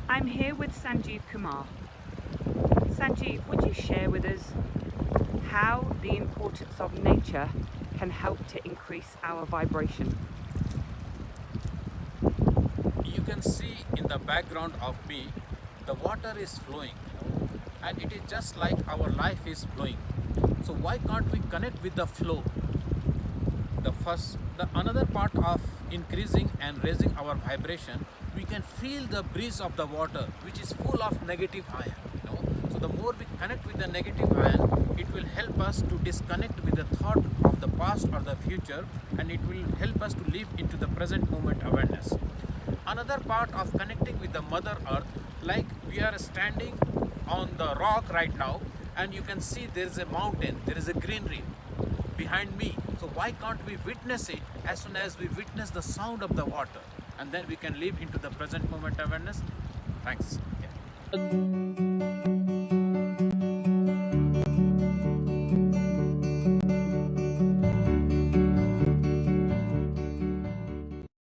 I'm here with Sanjeev Kumar. Sanjeev, would you share with us how the importance of nature can help to increase our vibration? You can see in the background of me, the water is flowing, and it is just like our life is flowing. So why can't we connect with the flow? The another part of increasing and raising our vibration, we can feel the breeze of the water, which is full of negative ion. So the more we connect with the negative ion, it will help us to disconnect with the thought of the past or the future, and it will help us to live into the present moment awareness. Another part of connecting with the mother earth, like we are standing on the rock right now, and you can see there is a mountain, there is a greenery behind me. So why can't we witness it as soon as we witness the sound of the water, and then we can live into the present moment awareness? Thanks. Yeah.